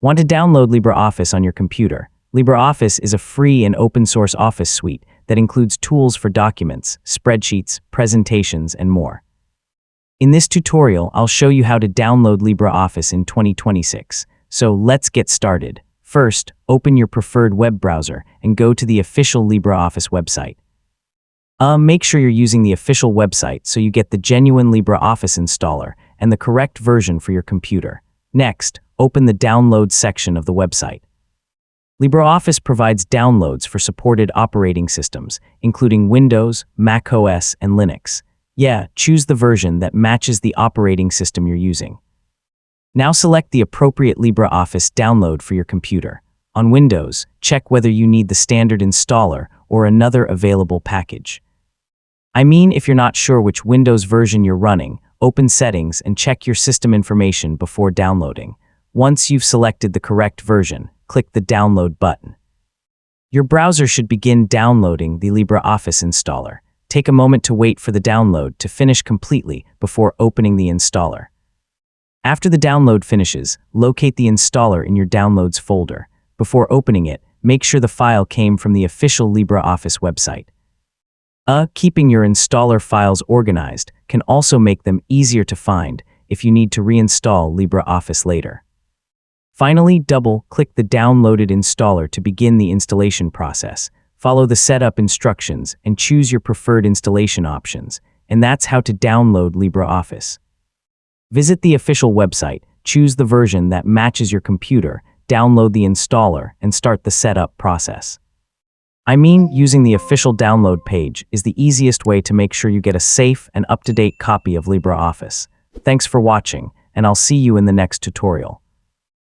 Want to download LibreOffice on your computer? LibreOffice is a free and open-source office suite that includes tools for documents, spreadsheets, presentations, and more. In this tutorial, I'll show you how to download LibreOffice in 2026. So let's get started. First, open your preferred web browser and go to the official LibreOffice website. Make sure you're using the official website so you get the genuine LibreOffice installer and the correct version for your computer. Next, open the Download section of the website. LibreOffice provides downloads for supported operating systems, including Windows, Mac OS, and Linux. Choose the version that matches the operating system you're using. Now select the appropriate LibreOffice download for your computer. On Windows, check whether you need the standard installer or another available package. If you're not sure which Windows version you're running, open Settings and check your system information before downloading. Once you've selected the correct version, click the Download button. Your browser should begin downloading the LibreOffice installer. Take a moment to wait for the download to finish completely before opening the installer. After the download finishes, locate the installer in your Downloads folder. Before opening it, make sure the file came from the official LibreOffice website. Keeping your installer files organized can also make them easier to find if you need to reinstall LibreOffice later. Finally, double-click the downloaded installer to begin the installation process. Follow the setup instructions and choose your preferred installation options, and that's how to download LibreOffice. Visit the official website, choose the version that matches your computer, download the installer, and start the setup process. Using the official download page is the easiest way to make sure you get a safe and up-to-date copy of LibreOffice. Thanks for watching, and I'll see you in the next tutorial.